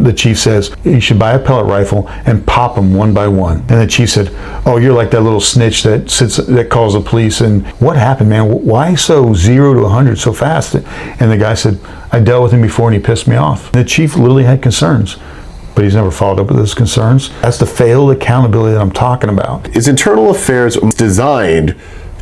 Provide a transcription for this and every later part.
the chief says, you should buy a pellet rifle and pop them one by one. And the chief said, oh, you're like that little snitch that calls the police. And what happened, man? Why so 0 to 100 so fast? And the guy said, I dealt with him before and he pissed me off. The chief literally had concerns, but he's never followed up with his concerns. That's the failed accountability that I'm talking about. Is internal affairs designed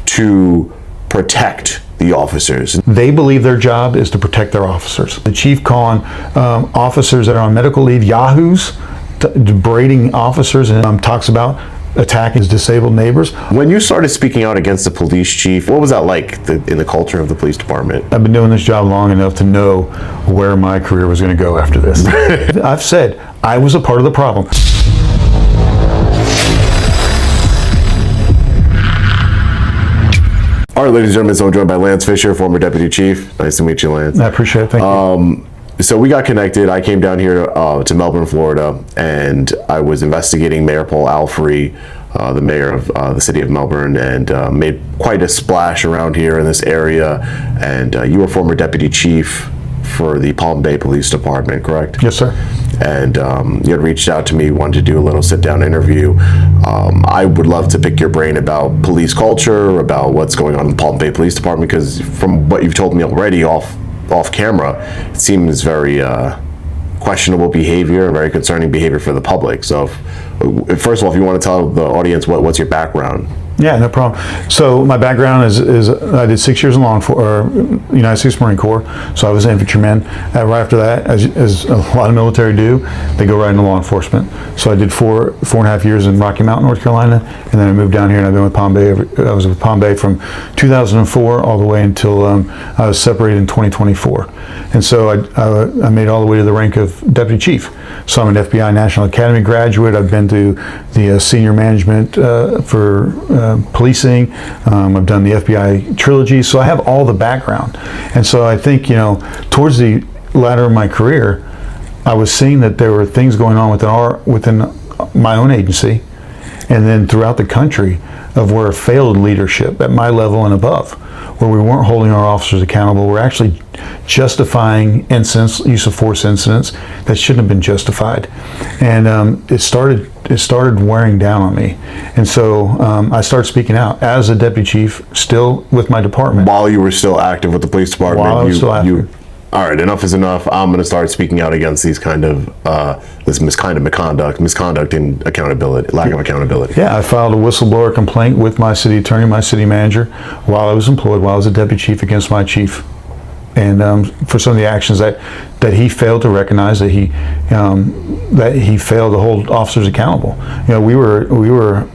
to protect the officers? They believe their job is to protect their officers. The chief calling officers that are on medical leave yahoos, berating officers, and talks about attacking his disabled neighbors. When you started speaking out against the police chief, what was that like in the culture of the police department? I've been doing this job long enough to know where my career was going to go after this. I've said I was a part of the problem. All right, ladies and gentlemen, so I'm joined by Lance Fisher, former deputy chief. Nice to meet you, Lance. I appreciate it. Thank you. So we got connected. I came down here to Melbourne, Florida, and I was investigating Mayor Paul Alfrey, the mayor of the city of Melbourne, and made quite a splash around here in this area. And you were former deputy chief for the Palm Bay Police Department, correct? Yes, sir. And you had reached out to me, wanted to do a little sit-down interview. I would love to pick your brain about police culture, about what's going on in the Palm Bay Police Department, because from what you've told me already off camera, it seems very questionable behavior, very concerning behavior for the public. So first of all, if you want to tell the audience what's your background. Yeah, no problem. So my background is I did 6 years in United States Marine Corps. So I was an infantryman. Right after that, as a lot of military do, they go right into law enforcement. So I did four and a half years in Rocky Mount, North Carolina, and then I moved down here and I've been with Palm Bay. I was with Palm Bay from 2004 all the way until I was separated in 2024. And so I made it all the way to the rank of deputy chief. So I'm an FBI National Academy graduate. I've been to the senior management for policing. I've done the FBI trilogy, so I have all the background. And so I think, towards the latter of my career, I was seeing that there were things going on within my own agency, and then throughout the country, of where failed leadership at my level and above, where we weren't holding our officers accountable. We're actually justifying use of force incidents that shouldn't have been justified, and it started wearing down on me. And so I started speaking out as a deputy chief, still with my department. While you were still active with the police department, while I was still active. All right, enough is enough. I'm going to start speaking out against these misconduct and accountability, lack of accountability. Yeah, I filed a whistleblower complaint with my city attorney, my city manager, while I was employed, while I was a deputy chief, against my chief, and for some of the actions that he failed to recognize, that he failed to hold officers accountable. We were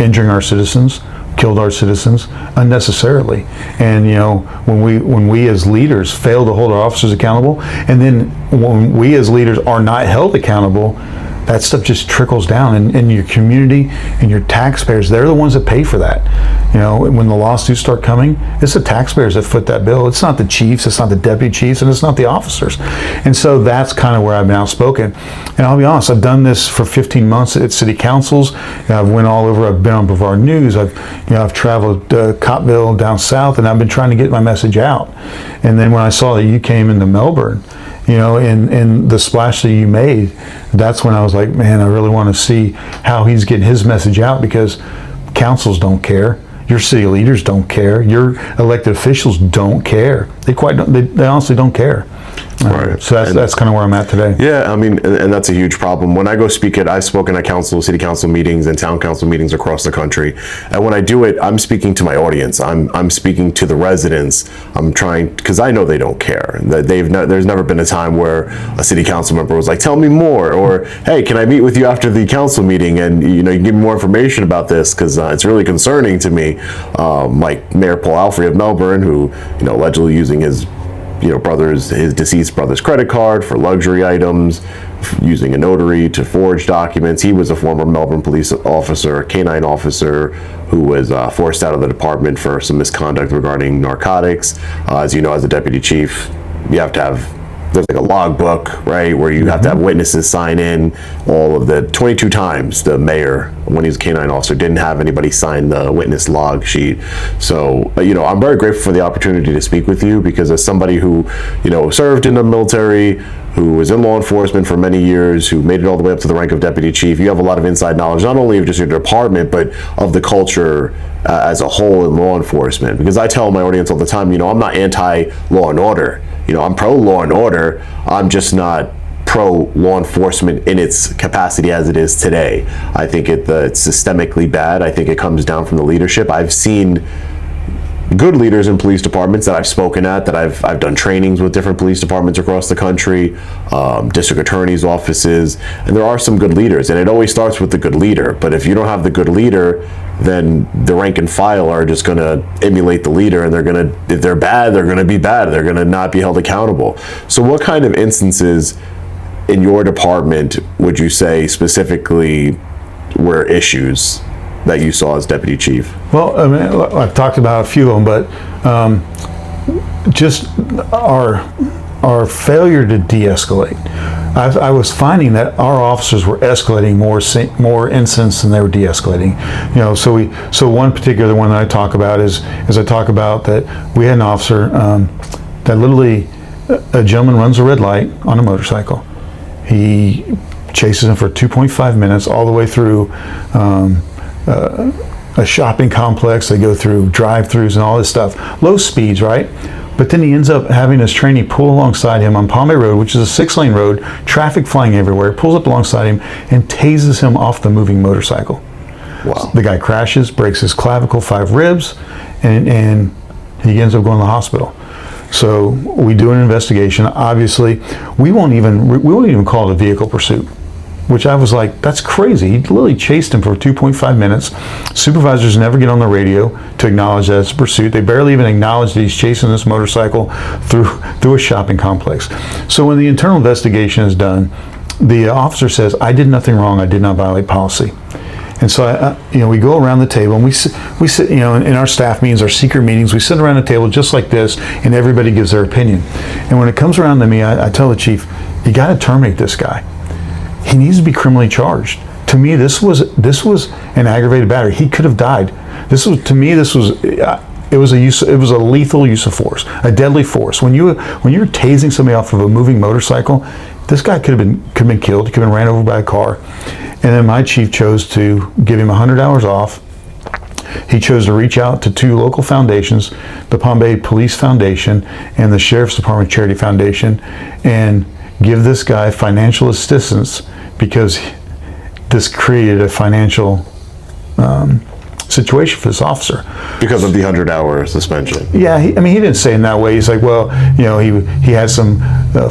injuring our citizens, killed our citizens unnecessarily, and when we as leaders fail to hold our officers accountable, and then when we as leaders are not held accountable, that stuff just trickles down, and your community and your taxpayers, they're the ones that pay for that. When the lawsuits start coming, it's the taxpayers that foot that bill. It's not the chiefs, it's not the deputy chiefs, and it's not the officers. And so that's kind of where I've been outspoken. And I'll be honest, I've done this for 15 months at city councils. I've went all over. I've been on Brevard News. I've traveled Coppeville down south, and I've been trying to get my message out. And then when I saw that you came into Melbourne, in the splash that you made, that's when I was like, man, I really want to see how he's getting his message out, because councils don't care. Your city leaders don't care. Your elected officials don't care. They honestly don't care. Right. So that's kind of where I'm at today. Yeah, I mean, and that's a huge problem. When I go speak I've spoken at city council meetings and town council meetings across the country. And when I do it, I'm speaking to my audience. I'm speaking to the residents. I'm trying, because I know they don't care. There's never been a time where a city council member was like, tell me more, or hey, can I meet with you after the council meeting and you can give me more information about this, because it's really concerning to me. Like Mayor Paul Alfrey of Melbourne, who allegedly using his his deceased brother's credit card for luxury items, using a notary to forge documents. He was a former Melbourne police officer, a canine officer, who was forced out of the department for some misconduct regarding narcotics. As you know, as a deputy chief, you have to have there's like a logbook, right, where you have to have witnesses sign in. All of the 22 times the mayor, when he was a K-9 officer, didn't have anybody sign the witness log sheet. So, I'm very grateful for the opportunity to speak with you, because as somebody who, served in the military, who was in law enforcement for many years, who made it all the way up to the rank of deputy chief, you have a lot of inside knowledge, not only of just your department, but of the culture as a whole in law enforcement. Because I tell my audience all the time, I'm not anti-law and order. I'm pro-law and order. I'm just not pro-law enforcement in its capacity as it is today. I think it's systemically bad. I think it comes down from the leadership. I've seen good leaders in police departments that I've spoken at, that I've done trainings with different police departments across the country, district attorneys' offices, and there are some good leaders, and it always starts with the good leader. But if you don't have the good leader, then the rank and file are just going to emulate the leader, and if they're bad, they're going to be bad. They're going to not be held accountable. So what kind of instances in your department would you say specifically were issues that you saw as deputy chief? Well, I've talked about a few of them, but just our failure to de-escalate. I was finding that our officers were escalating more incidents than they were de-escalating. So one particular one that I talk about is I talk about that we had an officer that literally, a gentleman runs a red light on a motorcycle. He chases him for 2.5 minutes all the way through a shopping complex. They go through drive-throughs and all this stuff. Low speeds, right? But then he ends up having his trainee pull alongside him on Palm Bay Road, which is a 6-lane road, traffic flying everywhere, pulls up alongside him and tases him off the moving motorcycle. Wow. The guy crashes, breaks his clavicle, 5 ribs, and he ends up going to the hospital. So we do an investigation. Obviously, we won't even call it a vehicle pursuit, which I was like, that's crazy. He literally chased him for 2.5 minutes. Supervisors never get on the radio to acknowledge that it's a pursuit. They barely even acknowledge that he's chasing this motorcycle through a shopping complex. So when the internal investigation is done, the officer says, I did nothing wrong. I did not violate policy. And so, we go around the table and we sit, in our staff meetings, our secret meetings, we sit around the table just like this, and everybody gives their opinion. And when it comes around to me, I tell the chief, you got to terminate this guy. He needs to be criminally charged. To me, this was an aggravated battery. He could have died. It was a lethal use of force, a deadly force. When you're tasing somebody off of a moving motorcycle, this guy could have been killed. He could have been ran over by a car. And then my chief chose to give him 100 hours off. He chose to reach out to 2 local foundations, the Palm Bay Police Foundation and the Sheriff's Department Charity Foundation, and give this guy financial assistance, because this created a financial situation for this officer. Because of the 100-hour suspension. Yeah, he didn't say it in that way. He's like, well, he had some, I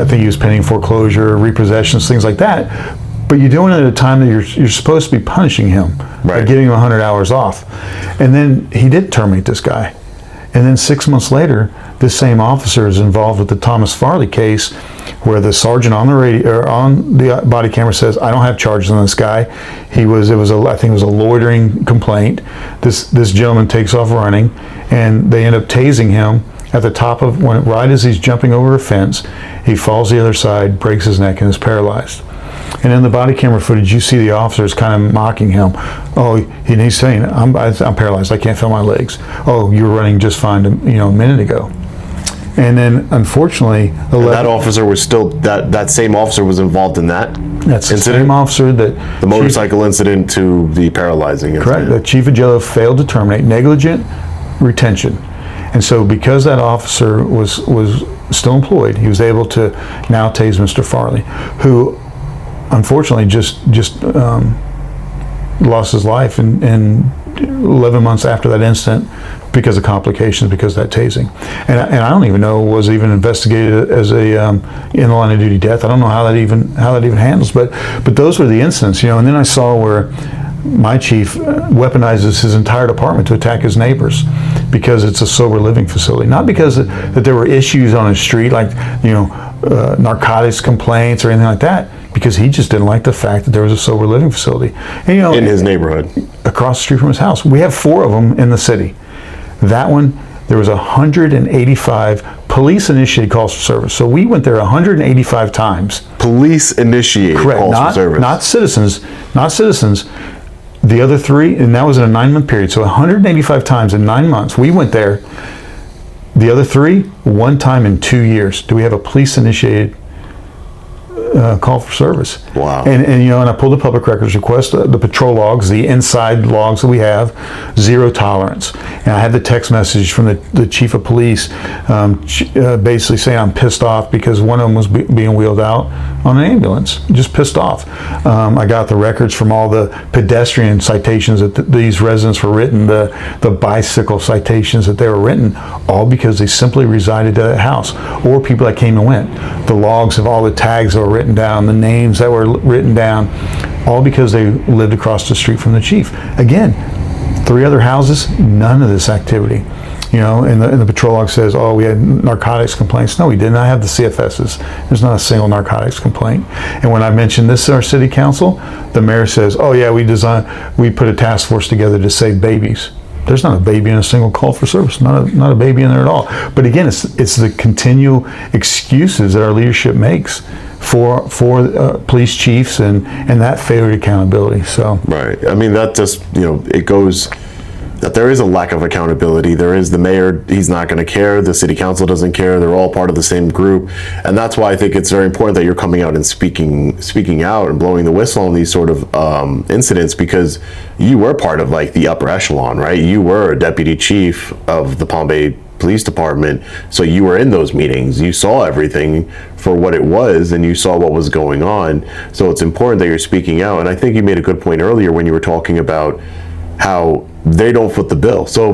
think he was pending foreclosure, repossessions, things like that. But you're doing it at a time that you're supposed to be punishing him by giving him 100 hours off. And then he did terminate this guy. And then 6 months later, this same officer is involved with the Thomas Farley case, where the sergeant on the radio or on the body camera says, "I don't have charges on this guy. I think it was a loitering complaint." This gentleman takes off running, and they end up tasing him at the top of right as he's jumping over a fence. He falls the other side, breaks his neck, and is paralyzed. And in the body camera footage, you see the officers kind of mocking him. Oh, he's saying, I'm paralyzed. I can't feel my legs. Oh, you were running just fine, a minute ago. And then, unfortunately, that officer was still that same officer was involved in that. That's the incident? same officer that the motorcycle incident to the paralyzing incident. Correct. The chief of jail failed to terminate, negligent retention, and so because that officer was still employed, he was able to now tase Mr. Farley, who unfortunately just lost his life in 11 months after that incident because of complications, because of that tasing. And I don't even know, was even investigated as a in the line of duty death. I don't know how that even handles, but those were the incidents, And then I saw where my chief weaponizes his entire department to attack his neighbors because it's a sober living facility, not because that there were issues on his street like narcotics complaints or anything like that, because he just didn't like the fact that there was a sober living facility. And, in his neighborhood, across the street from his house. We have 4 of them in the city. That one, there was 185 police initiated calls for service. So we went there 185 times. Police initiated Correct. calls for service. Not citizens. Not citizens. The other 3, and that was in a 9-month period. So 185 times in 9 months, we went there. The other 3, 1 time in 2 years. Do we have a police initiated call for service? Wow. And I pulled the public records request, the patrol logs, the inside logs that we have, 0 tolerance. And I had the text message from the chief of police basically saying I'm pissed off because one of them was being wheeled out on an ambulance, just pissed off. I got the records from all the pedestrian citations that these residents were written, the bicycle citations that they were written, all because they simply resided at a house, or people that came and went. The logs of all the tags that were written down, the names that were written down, all because they lived across the street from the chief. Again, 3 other houses, none of this activity. And the patrol log says, oh, we had narcotics complaints. No, we did not have the CFSs. There's not a single narcotics complaint. And when I mentioned this to our city council, the mayor says, oh yeah, we put a task force together to save babies. There's not a baby in a single call for service, not a baby in there at all. But again, it's the continual excuses that our leadership makes for police chiefs and that failure to accountability. So right. I mean, that just, it goes that there is a lack of accountability. There is the mayor, he's not going to care. The city council doesn't care. They're all part of the same group. And that's why I think it's very important that you're coming out and speaking out and blowing the whistle on these sort of incidents, because you were part of like the upper echelon, right? You were a deputy chief of the Palm Bay Police Department. So you were in those meetings. You saw everything for what it was, and you saw what was going on. So it's important that you're speaking out. And I think you made a good point earlier when you were talking about how they don't foot the bill. So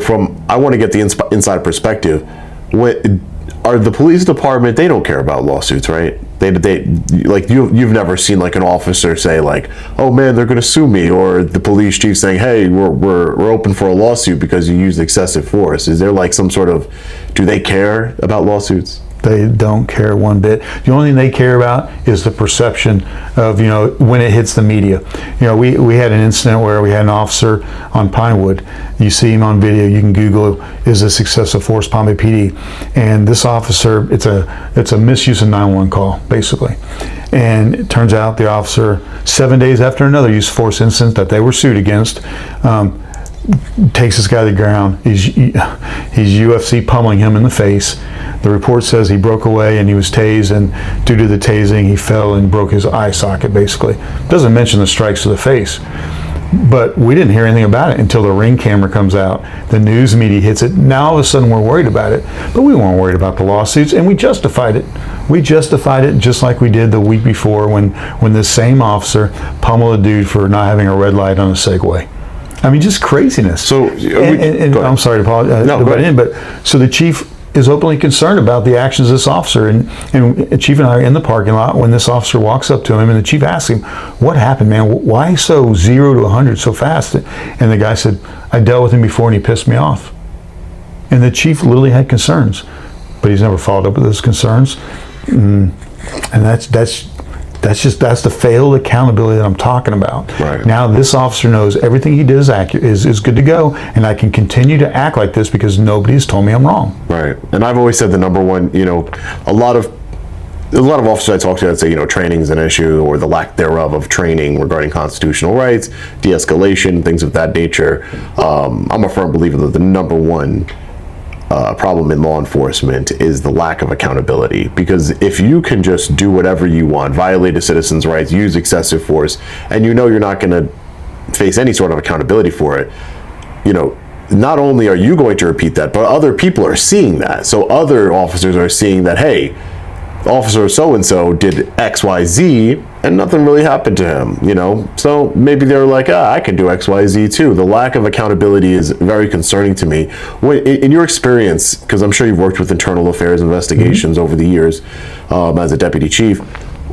I want to get the inside perspective. Are the police department, they don't care about lawsuits, right? They like you've never seen like an officer say like, oh man, they're going to sue me, or the police chief saying, hey, we're open for a lawsuit because you used excessive force. Is there like some sort of, do they care about lawsuits? They don't care one bit. The only thing they care about is the perception of, when it hits the media. We had an incident where we had an officer on Pinewood. You see him on video. You can Google, is this excessive force, Palm Bay PD? And this officer, it's a misuse of 911 call, basically. And it turns out the officer, 7 days after another use of force incident that they were sued against, takes this guy to the ground. He's UFC pummeling him in the face. The report says he broke away and he was tased, and due to the tasing he fell and broke his eye socket, basically. Doesn't mention the strikes to the face. But we didn't hear anything about it until the Ring camera comes out. The news media hits it. Now all of a sudden we're worried about it. But we weren't worried about the lawsuits, and we justified it. We justified it just like we did the week before when this same officer pummeled a dude for not having a red light on a Segway. I mean, just craziness. So, and I'm sorry to apologize, but so the chief is openly concerned about the actions of this officer, and Chief and I are in the parking lot when this officer walks up to him, and the chief asks him, what happened, man? Why so 0 to 100 so fast? And the guy said, I dealt with him before and he pissed me off. And the chief literally had concerns, but he's never followed up with those concerns. And that's the failed accountability that I'm talking about. Right. Now this officer knows everything he did is good to go, and I can continue to act like this because nobody's told me I'm wrong. Right. And I've always said the number one, a lot of officers I talk to that say, training's an issue, or the lack thereof of training regarding constitutional rights, de-escalation, things of that nature. I'm a firm believer that the number one problem in law enforcement is the lack of accountability, because if you can just do whatever you want, violate a citizen's rights, use excessive force, and you're not going to face any sort of accountability for it, not only are you going to repeat that, but other people are seeing that. So other officers are seeing that, hey, officer so-and-so did XYZ and nothing really happened to him, So maybe they're like, I can do XYZ too. The lack of accountability is very concerning to me. In your experience, because I'm sure you've worked with internal affairs investigations over the years as a deputy chief,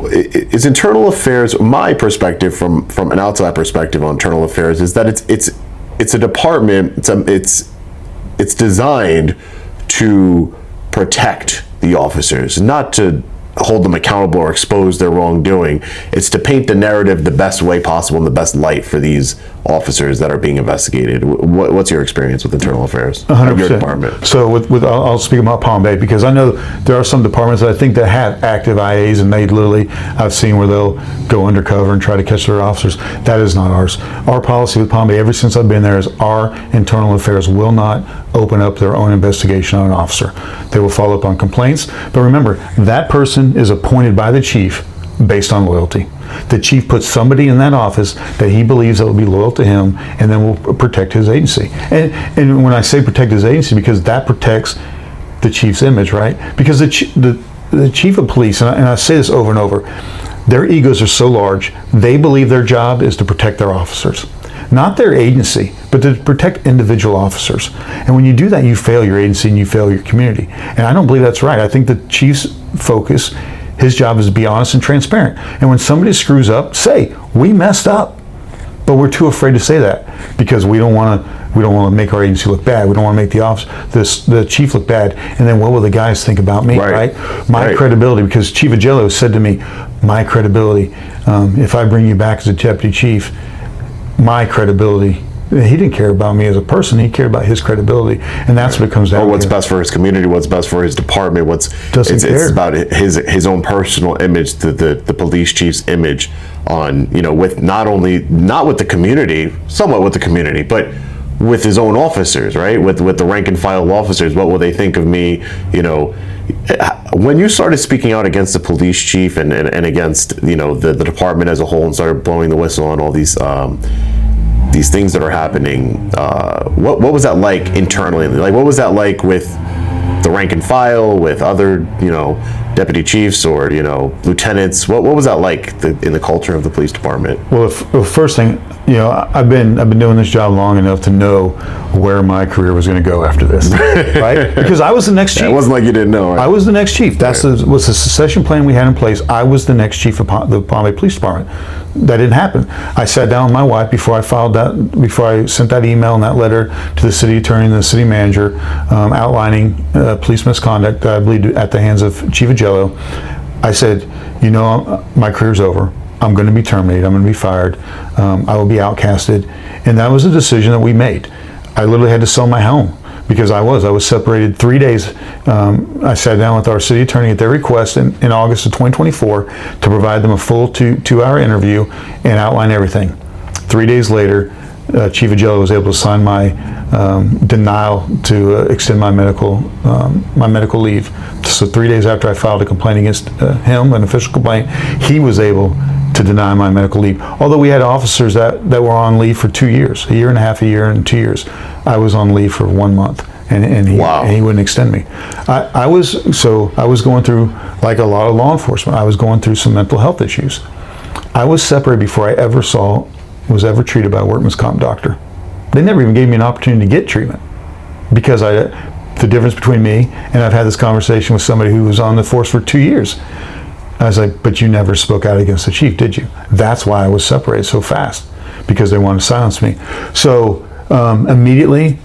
is internal affairs, my perspective from an outside perspective on internal affairs is that it's a department, it's designed to protect the officers, not to hold them accountable or expose their wrongdoing. It's to paint the narrative the best way possible, in the best light for these officers that are being investigated. What's your experience with internal affairs? 100%. Your department. So I'll speak about Palm Bay, because I know there are some departments that I think that have active IAs, and they literally, I've seen where they'll go undercover and try to catch their officers. That is not ours. Our policy with Palm Bay, ever since I've been there, is our internal affairs will not open up their own investigation on an officer. They will follow up on complaints. But remember, that person is appointed by the chief based on loyalty. The chief puts somebody in that office that he believes that will be loyal to him, and then will protect his agency. And when I say protect his agency, because that protects the chief's image, right? Because the chief of police, and I say this over and over, their egos are so large, they believe their job is to protect their officers. Not their agency, but to protect individual officers. And when you do that, you fail your agency and you fail your community. And I don't believe that's right. I think the chief's focus, his job is to be honest and transparent. And when somebody screws up, say, we messed up. But we're too afraid to say that, because we don't want to make our agency look bad. We don't want to make the chief look bad. And then what will the guys think about me, right? My credibility, because Chief Agello said to me, my credibility, if I bring you back as a deputy chief, my credibility. He didn't care about me as a person. He cared about his credibility, and that's what it comes down to. What's best for his community, what's best for his department, it's about his own personal image, the police chief's image on, with not with the community, somewhat with the community, but with his own officers, right? With the rank and file officers. What will they think of me? When you started speaking out against the police chief and against the department as a whole, and started blowing the whistle on all these things that are happening, what was that like internally? Like, what was that like with the rank and file, with other deputy chiefs or lieutenants? What was that like in the culture of the police department? Well, the first thing, I've been doing this job long enough to know where my career was going to go after this, right? Because I was the next chief. It wasn't like you didn't know. Right? I was the next chief. That was the succession plan we had in place. I was the next chief of the Palm Bay Police Department. That didn't happen. I sat down with my wife before I sent that email and that letter to the city attorney and the city manager, outlining police misconduct that I believed at the hands of Chief Agello. I said, my career's over. I'm going to be terminated. I'm going to be fired. I will be outcasted. And that was a decision that we made. I literally had to sell my home, because I was separated 3 days. I sat down with our city attorney at their request in August of 2024 to provide them a full two-hour interview and outline everything. 3 days later, Chief Agello was able to sign my denial to extend my medical leave. So 3 days after I filed a complaint against him, an official complaint, he was able to deny my medical leave. Although we had officers that were on leave for 2 years, a year and a half, a year and 2 years. I was on leave for 1 month, and he wouldn't extend me. I was going through, like a lot of law enforcement, I was going through some mental health issues. I was separated before I was ever treated by a workman's comp doctor. They never even gave me an opportunity to get treatment, because the difference between me, and I've had this conversation with somebody who was on the force for 2 years. I was like, but you never spoke out against the chief, did you? That's why I was separated so fast, because they wanted to silence me. So immediately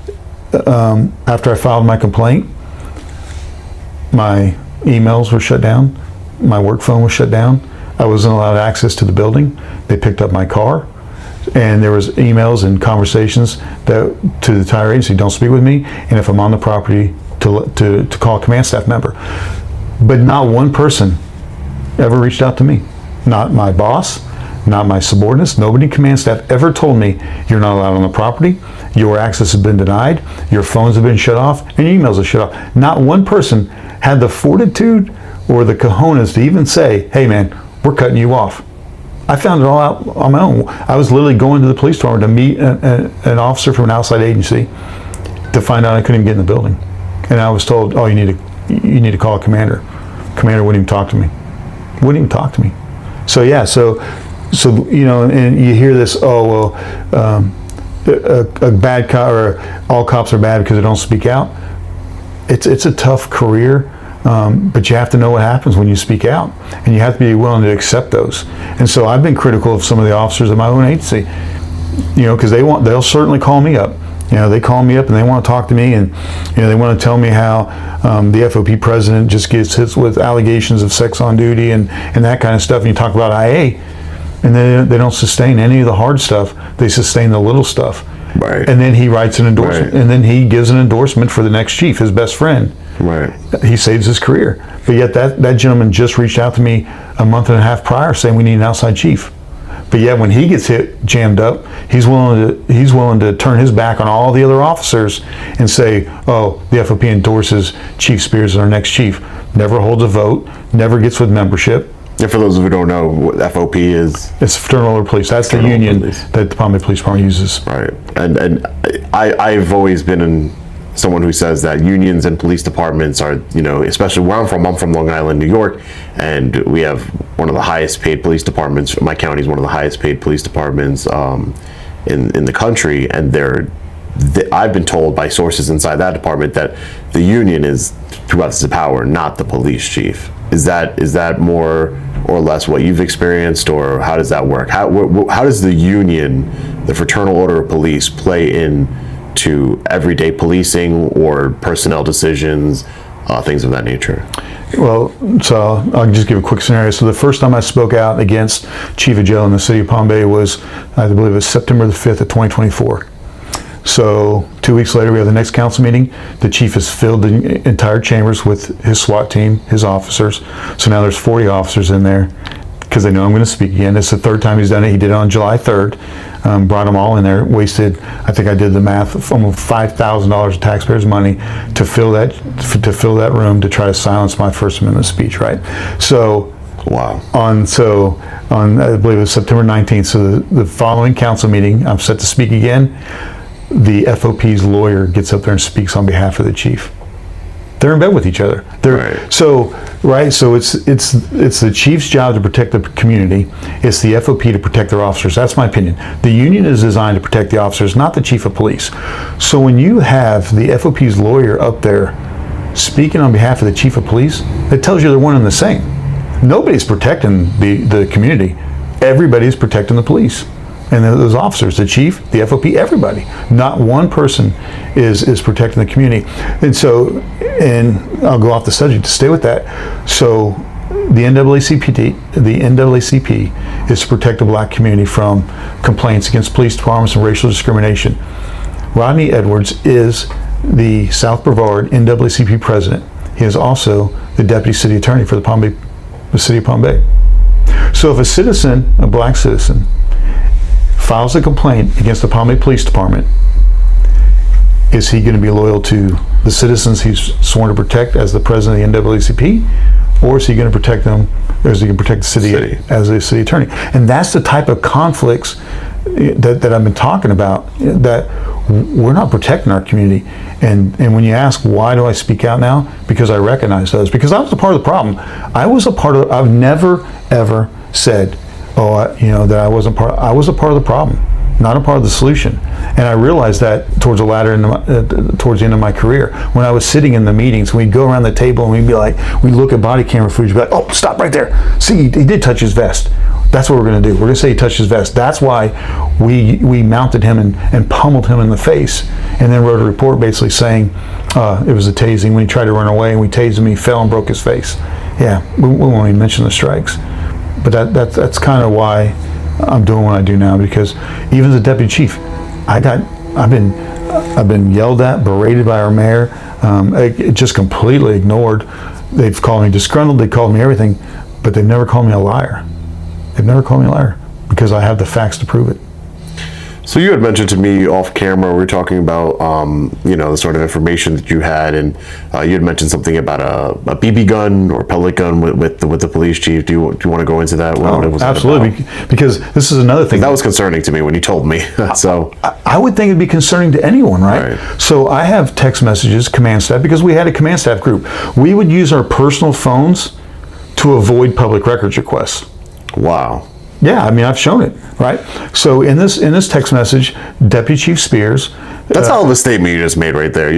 after I filed my complaint, my emails were shut down, my work phone was shut down, I wasn't allowed access to the building. They picked up my car, and there was emails and conversations to the Tyrant agency, don't speak with me, and if I'm on the property, to call a command staff member. But not one person ever reached out to me. Not my boss, not my subordinates, nobody in command staff ever told me, you're not allowed on the property, your access has been denied, your phones have been shut off, and your emails are shut off. Not one person had the fortitude or the cojones to even say, hey man, we're cutting you off. I found it all out on my own. I was literally going to the police department to meet an officer from an outside agency to find out I couldn't even get in the building. And I was told, oh, you need to call a commander. Commander wouldn't even talk to me. Wouldn't even talk to me. So yeah, so and you hear this, a bad cop, or all cops are bad because they don't speak out. It's a tough career, but you have to know what happens when you speak out, and you have to be willing to accept those. And so I've been critical of some of the officers in my own agency, because they'll certainly call me up. They call me up and they want to talk to me, and they want to tell me how the FOP president just gets hit with allegations of sex on duty and that kind of stuff. And you talk about IA, And they don't sustain any of the hard stuff. They sustain the little stuff. Right. And then he writes an endorsement. Right. And then he gives an endorsement for the next chief, his best friend. Right. He saves his career. But yet that gentleman just reached out to me a month and a half prior saying we need an outside chief. But yet when he gets jammed up, he's willing to turn his back on all the other officers and say, oh, the FOP endorses Chief Spears as our next chief. Never holds a vote, never gets with membership. And for those who don't know what FOP is, it's Fraternal Order Police. That's the union that the Palm Bay Police Department uses. Right. And I've always been someone who says that unions and police departments are, especially where I'm from Long Island, New York, and we have one of the highest paid police departments. My county is one of the highest paid police departments in the country, and I've been told by sources inside that department that the union is throughout the power, not the police chief. Is that more or less what you've experienced, or how does that work? How does the union, the Fraternal Order of Police, play into everyday policing or personnel decisions, things of that nature? Well, so I'll just give a quick scenario. So the first time I spoke out against Chief of Jail in the city of Palm Bay was, I believe it was September the 5th of 2024. So 2 weeks later, we have the next council meeting. The chief has filled the entire chambers with his SWAT team, his officers. So now there's 40 officers in there because they know I'm going to speak again. It's the third time he's done it. He did it on July 3rd. Brought them all in there. Wasted, I think I did the math, almost $5,000 of taxpayers' money to fill that room to try to silence my First Amendment speech. Right. So. Wow. On I believe it was September 19th. So the following council meeting, I'm set to speak again. The FOP's lawyer gets up there and speaks on behalf of the chief. They're in bed with each other. Right. So it's the chief's job to protect the community. It's the FOP to protect their officers. That's my opinion. The union is designed to protect the officers, not the chief of police. So when you have the FOP's lawyer up there speaking on behalf of the chief of police, it tells you they're one and the same. Nobody's protecting the community. Everybody's protecting the police. And those officers, the chief, the FOP, everybody. Not one person is protecting the community. And I'll go off the subject to stay with that. So the NAACP is to protect the black community from complaints against police departments and racial discrimination. Rodney Edwards is the South Brevard NAACP president. He is also the deputy city attorney for the city of Palm Bay. So if a citizen, a black citizen, files a complaint against the Palm Bay Police Department, is he going to be loyal to the citizens he's sworn to protect as the president of the NAACP, or is he going to protect them, or is he going to protect the city as a city attorney? And that's the type of conflicts that I've been talking about, that we're not protecting our community. And when you ask, why do I speak out now? Because I recognize those. Because I was a part of the problem. I've never, ever said, that I wasn't part. I was a part of the problem, not a part of the solution. And I realized that towards the end of my career, when I was sitting in the meetings, we'd go around the table and we'd be like, we'd look at body camera footage, be like, oh, stop right there. See, he did touch his vest. That's what we're going to do. We're going to say he touched his vest. That's why we mounted him and pummeled him in the face, and then wrote a report basically saying it was a tasing. When he tried to run away and we tased him, he fell and broke his face. Yeah, we won't even mention the strikes. But that's kind of why I'm doing what I do now, because even as a deputy chief, I've been yelled at, berated by our mayor, just completely ignored. They've called me disgruntled, they called me everything, but they've never called me a liar. They've never called me a liar because I have the facts to prove it. So you had mentioned to me off camera, we were talking about, the sort of information that you had, and you had mentioned something about a BB gun or pellet gun with the police chief. Do you want to go into that? What was absolutely, because this is another thing. That was concerning to me when you told me. So I would think it'd be concerning to anyone, right? So I have text messages, command staff, because we had a command staff group. We would use our personal phones to avoid public records requests. Wow. Yeah, I mean, I've shown it, right? So in this text message, Deputy Chief Spears. That's all the statement you just made right there.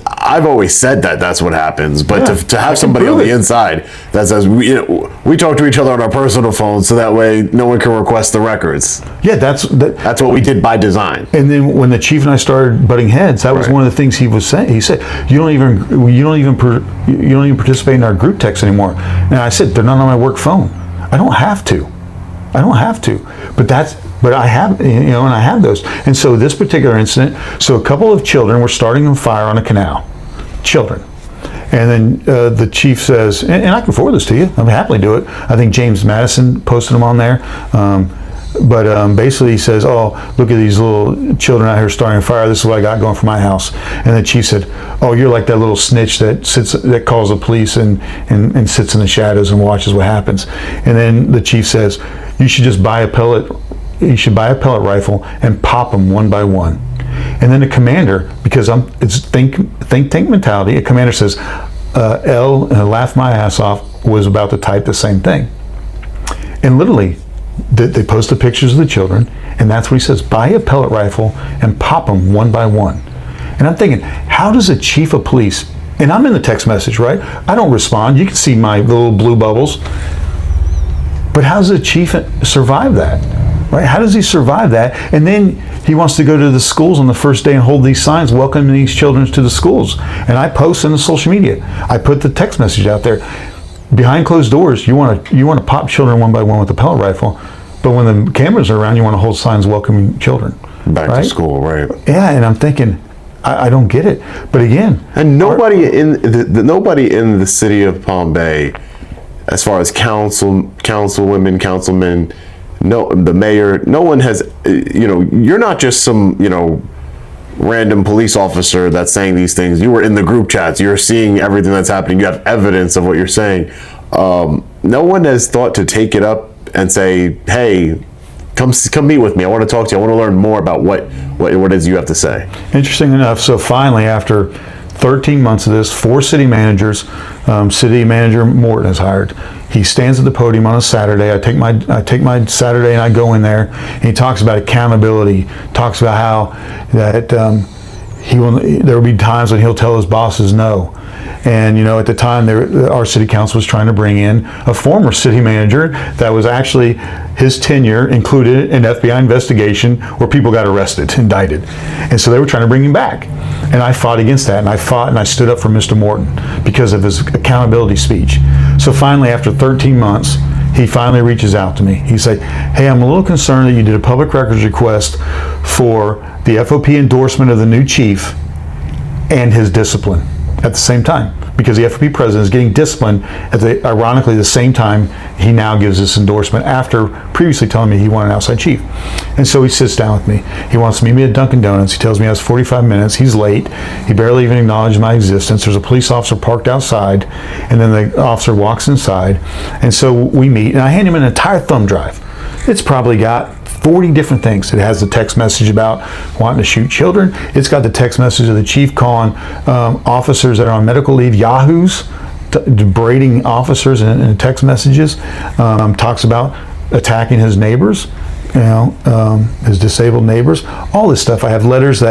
I've always said that's what happens, but to have somebody on the inside that says we talk to each other on our personal phones, so that way no one can request the records. Yeah, that's what we did by design. And then when the chief and I started butting heads, that was one of the things he was saying. He said, "You don't even participate in our group text anymore." And I said, "They're not on my work phone. I don't have to. I don't have to, but I have, and I have those. And so this particular incident, so a couple of children were starting a fire on a canal, children. And then the chief says, and I can forward this to you, I'm happily do it. I think James Madison posted them on there. But basically he says, oh, look at these little children out here starting a fire. This is what I got going for my house. And the chief said, oh, you're like that little snitch that calls the police and sits in the shadows and watches what happens. And then the chief says, you should just buy a pellet rifle and pop them one by one. And then the commander, because it's think tank mentality, a commander says, L, and I laughed my ass off, was about to type the same thing. And literally, they posted pictures of the children, and that's what he says, buy a pellet rifle and pop them one by one. And I'm thinking, how does a chief of police, and I'm in the text message, right? I don't respond. You can see my little blue bubbles. But how does a chief survive that? Right? How does he survive that? And then he wants to go to the schools on the first day and hold these signs welcoming these children to the schools. And I post in the social media. I put the text message out there. Behind closed doors, you want to pop children one by one with a pellet rifle, but when the cameras are around, you want to hold signs welcoming children back to school, right? Yeah, and I'm thinking, I don't get it. But again, and nobody in the city of Palm Bay, as far as councilwomen, councilmen, the mayor, no one has, you're not just some, random police officer that's saying these things. You were in the group chats. You're seeing everything that's happening. You have evidence of what you're saying. No one has thought to take it up and say, hey, come meet with me. I want to talk to you. I want to learn more about what it is you have to say. Interesting enough, so finally, after 13 months of this, 4 city managers, city manager Morton is hired. He stands at the podium on a Saturday. I take my Saturday and I go in there, and he talks about accountability, talks about how that there will be times when he'll tell his bosses no. And at the time, our city council was trying to bring in a former city manager that was actually, his tenure included an FBI investigation where people got arrested, indicted. And so they were trying to bring him back. And I fought against that, and I stood up for Mr. Morton because of his accountability speech. So finally, after 13 months, he finally reaches out to me. He said, hey, I'm a little concerned that you did a public records request for the FOP endorsement of the new chief and his discipline at the same time, because the FOP president is getting disciplined at ironically the same time he now gives this endorsement after previously telling me he wanted an outside chief. And so he sits down with me. He wants to meet me at Dunkin' Donuts. He tells me he has 45 minutes. He's late. He barely even acknowledged my existence. There's a police officer parked outside, and then the officer walks inside. And so we meet, and I hand him an entire thumb drive. It's probably got 40 different things. It has the text message about wanting to shoot children. It's got the text message of the chief calling officers that are on medical leave yahoos, berating officers in text messages. Talks about attacking his neighbors, his disabled neighbors, all this stuff. I have letters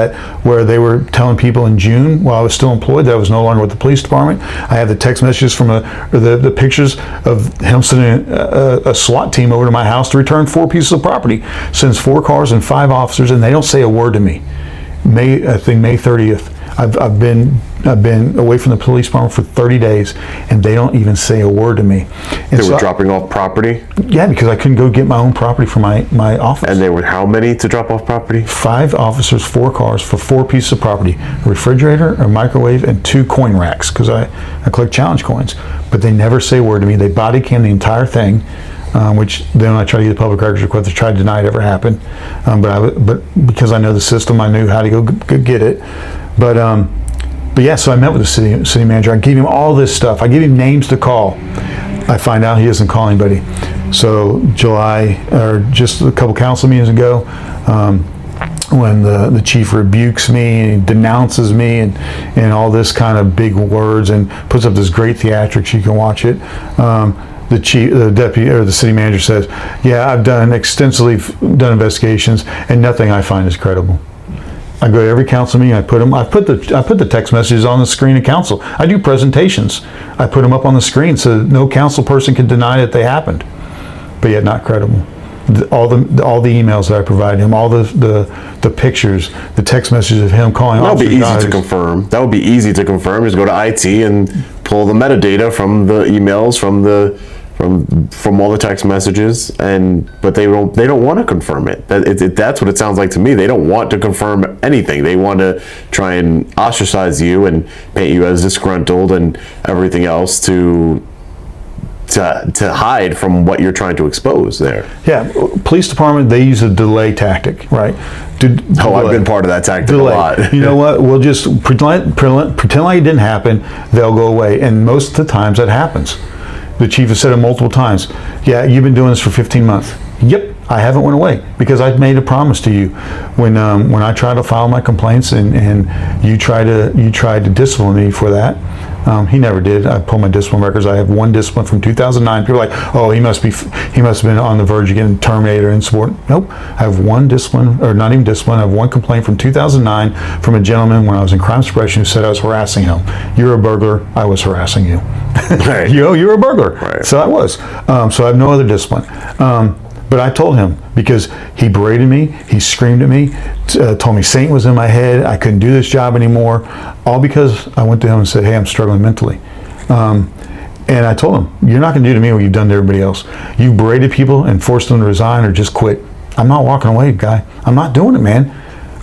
where they were telling people in June while I was still employed that I was no longer with the police department. I have the text messages from the pictures of him sending a SWAT team over to my house to return 4 pieces of property. Sends 4 cars and 5 officers, and they don't say a word to me. May 30th. I've been away from the police department for 30 days, and they don't even say a word to me. And they were dropping off property? Yeah, because I couldn't go get my own property from my office. And they were how many to drop off property? 5 officers, 4 cars for 4 pieces of property. A refrigerator, a microwave, and 2 coin racks, because I collect challenge coins. But they never say a word to me. They body cam the entire thing. Which then I tried to get a public records request, I tried to deny it ever happened. But because I know the system, I knew how to go get it. But yeah, so I met with the city manager. I gave him all this stuff. I gave him names to call. I find out he doesn't call anybody. So July, or just a couple council meetings ago, when the chief rebukes me and denounces me and all this kind of big words and puts up this great theatrics, you can watch it. The deputy or the city manager says, yeah, I've extensively done investigations, and nothing I find is credible. I go to every council meeting. I put the text messages on the screen of council. I do presentations. I put them up on the screen so that no council person can deny that they happened, but yet not credible. All the emails that I provide him, all the pictures, the text messages of him calling. That would be easy to confirm. That would be easy to confirm. Just go to IT and pull the metadata from the emails from the from all the text messages, but they don't want to confirm it. That's what it sounds like to me. They don't want to confirm anything. They want to try and ostracize you and paint you as disgruntled and everything else to hide from what you're trying to expose there. Yeah, police department, they use a delay tactic, right? I've been part of that tactic a lot. You know what? We'll just pretend like it didn't happen. They'll go away, and most of the times that happens. The chief has said it multiple times. Yeah, you've been doing this for 15 months. Yep, I haven't went away because I've made a promise to you. When I try to file my complaints and you try to discipline me for that, he never did. I pulled my discipline records. I have one discipline from 2009. People are like, oh, he must have been on the verge of getting terminated or insubordinate. Nope. I have one discipline, or not even discipline. I have one complaint from 2009 from a gentleman when I was in crime suppression who said I was harassing him. You're a burglar. I was harassing you. Right. You're a burglar. Right. So I was. So I have no other discipline. But I told him, because he berated me, he screamed at me, told me Satan was in my head, I couldn't do this job anymore, all because I went to him and said, hey, I'm struggling mentally. And I told him, you're not going to do to me what you've done to everybody else. You've berated people and forced them to resign or just quit. I'm not walking away, guy. I'm not doing it, man.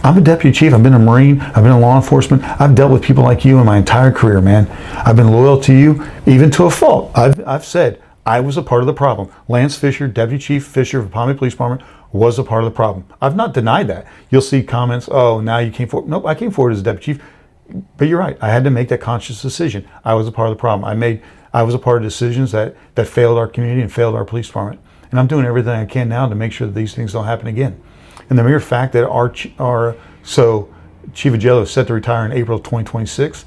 I'm a deputy chief. I've been a Marine. I've been in law enforcement. I've dealt with people like you in my entire career, man. I've been loyal to you, even to a fault. I've said, I was a part of the problem. Lance Fisher, Deputy Chief Fisher of the Palm Beach Police Department, was a part of the problem. I've not denied that. You'll see comments, oh, now you came forward. Nope, I came forward as a Deputy Chief. But you're right. I had to make that conscious decision. I was a part of the problem. I was a part of decisions that failed our community and failed our police department. And I'm doing everything I can now to make sure that these things don't happen again. And the mere fact that Chief Agello is set to retire in April of 2026,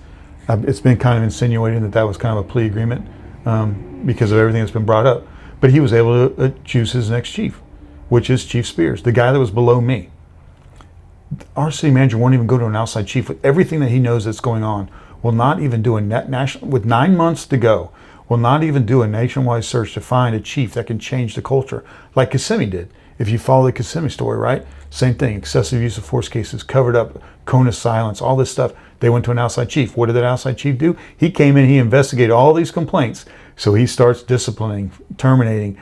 it's been kind of insinuating that was kind of a plea agreement. Because of everything that's been brought up. But he was able to choose his next chief, which is Chief Spears, the guy that was below me. Our city manager won't even go to an outside chief with everything that he knows that's going on. Will not even do a national, with 9 months to go, will not even do a nationwide search to find a chief that can change the culture, like Kissimmee did. If you follow the Kissimmee story, right? Same thing, excessive use of force cases, covered up, cone of silence, all this stuff. They went to an outside chief. What did that outside chief do? He came in, he investigated all these complaints. So he starts disciplining, terminating,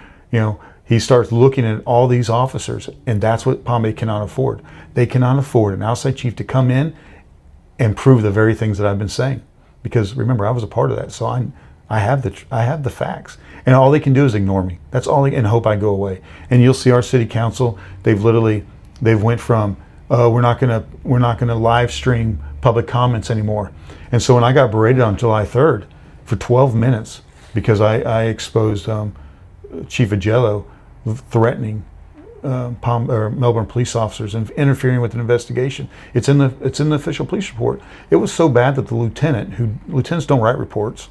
he starts looking at all these officers, and that's what Palm Bay cannot afford. They cannot afford an outside chief to come in and prove the very things that I've been saying. Because remember, I was a part of that, so I have the facts. And all they can do is ignore me. That's all and hope I go away. And you'll see our city council, they've went from we're not gonna live stream public comments anymore. And so when I got berated on July 3rd for 12 minutes because I exposed Chief Agello threatening Melbourne police officers and interfering with an investigation. It's in the official police report. It was so bad that the lieutenants don't write reports,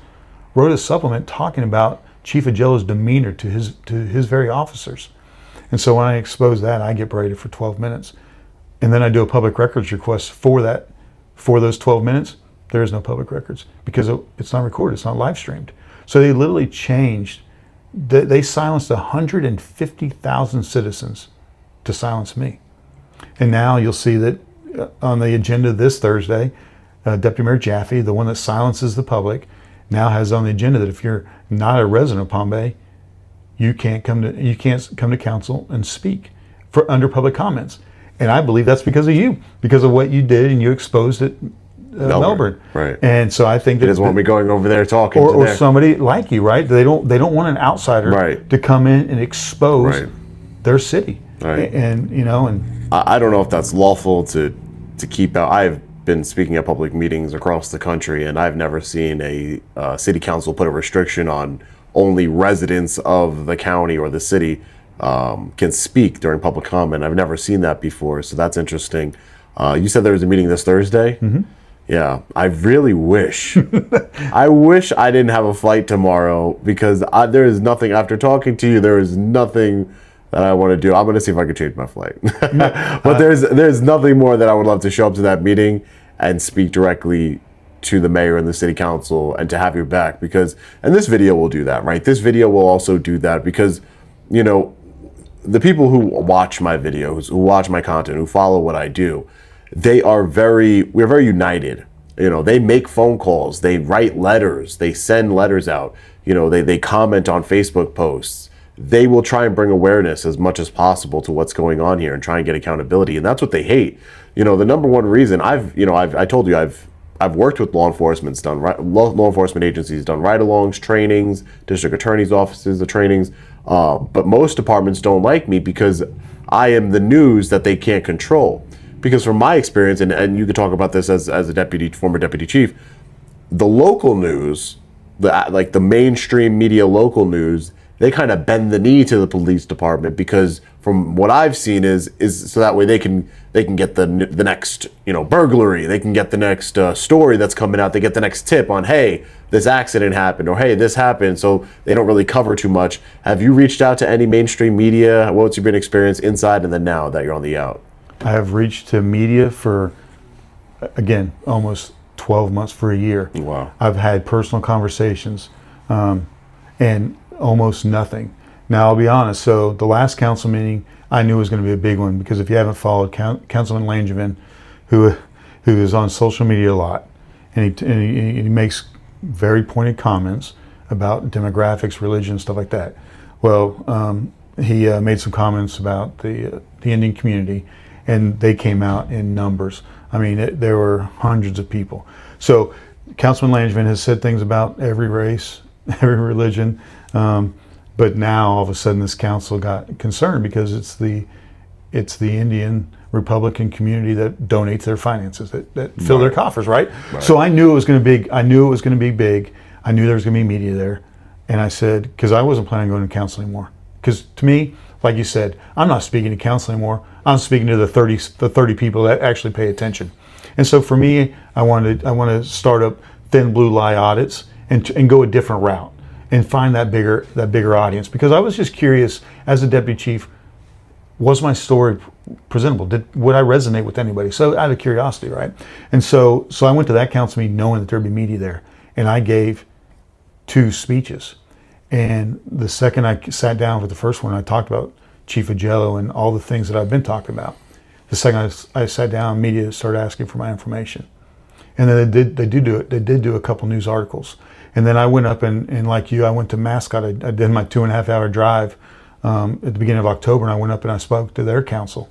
wrote a supplement talking about Chief Agello's demeanor to his very officers. And so when I expose that, I get berated for 12 minutes. And then I do a public records request for those 12 minutes. There is no public records because it's not recorded, it's not live streamed. So they literally changed, they silenced 150,000 citizens to silence me. And now you'll see that on the agenda this Thursday, Deputy Mayor Jaffe, the one that silences the public, now has on the agenda that if you're not a resident of Palm Bay, you can't come to council and speak under public comments. And I believe that's because of you, because of what you did and you exposed it. Melbourne, right? And so I think they just want me going over there talking, or somebody like you, right? They don't want an outsider to come in and expose their city, and I don't know if that's lawful to keep out. I've been speaking at public meetings across the country, and I've never seen a city council put a restriction on only residents of the county or the city can speak during public comment. I've never seen that before, so that's interesting. You said there was a meeting this Thursday. Mm-hmm. Yeah, I really wish. I wish I didn't have a flight tomorrow because there is nothing. After talking to you, there is nothing that I want to do. I'm going to see if I can change my flight. But there's nothing more that I would love to show up to that meeting and speak directly to the mayor and the city council and to have your back and this video will do that, right? This video will also do that because, the people who watch my videos, who watch my content, who follow what I do, we're very united They make phone calls, they write letters, they send letters out, they comment on Facebook posts. They will try and bring awareness as much as possible to what's going on here and try and get accountability. And that's what they hate. The number one reason I told you I've worked with law enforcement agencies, done ride-alongs, trainings, district attorney's offices, the trainings. But most departments don't like me because I am the news that they can't control. Because from my experience, and you could talk about this as a former deputy chief, the local news, the mainstream media local news, they kind of bend the knee to the police department because from what I've seen is so that way they can get the next burglary, they can get the next story that's coming out, they get the next tip on, hey, this accident happened, or hey, this happened, so they don't really cover too much. Have you reached out to any mainstream media? What's your been experience inside and then now that you're on the out? I have reached to media for, again, almost 12 months for a year. Wow. I've had personal conversations and almost nothing. Now, I'll be honest. So the last council meeting, I knew was going to be a big one because if you haven't followed Councilman Langevin, who is on social media a lot, and he makes very pointed comments about demographics, religion, stuff like that. Well, he made some comments about the Indian community, and they came out in numbers. I mean, there were hundreds of people. So Councilman Langevin has said things about every race, every religion, but now all of a sudden this council got concerned because it's the Indian Republican community that donates their finances, that fill their coffers, right? So I knew it was going to be. I knew it was going to be big. I knew there was going to be media there, and I said, because I wasn't planning on going to council anymore. Because to me, like you said, I'm not speaking to council anymore. I'm speaking to the 30 people that actually pay attention. And so for me, I want to start up thin blue lie audits and go a different route and find that bigger audience. Because I was just curious, as a deputy chief, was my story presentable? Would I resonate with anybody? So out of curiosity, right? And so I went to that council meeting knowing that there'd be media there, and I gave 2 speeches. And the second I sat down for the first one, I talked about Chief Agello and all the things that I've been talking about. The second I sat down, media started asking for my information, and then they did do a couple news articles. And then I went up and like you, I went to Mascot. I did my 2.5 hour drive at the beginning of October, and I went up and I spoke to their council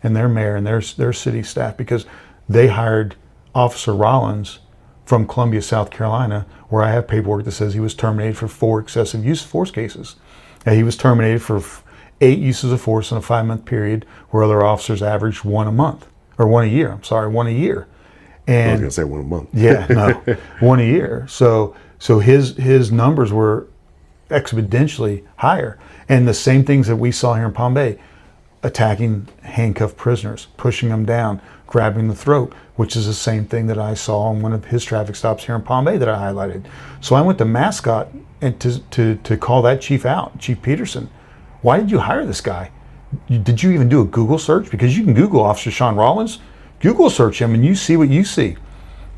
and their mayor and their city staff, because they hired Officer Rollins from Columbia, South Carolina, where I have paperwork that says he was terminated for 4 excessive use of force cases. And he was terminated for 8 uses of force in a 5-month period, where other officers averaged 1 a month, or 1 a year. I'm sorry, 1 a year. And I was gonna say 1 a month. Yeah, no, 1 a year. So his numbers were exponentially higher. And the same things that we saw here in Palm Bay, attacking handcuffed prisoners, pushing them down, grabbing the throat, which is the same thing that I saw on one of his traffic stops here in Palm Bay that I highlighted. So I went to Mascot and to call that chief out, Chief Peterson. Why did you hire this guy? Did you even do a Google search? Because you can Google Officer Sean Rollins, Google search him, and you see what you see.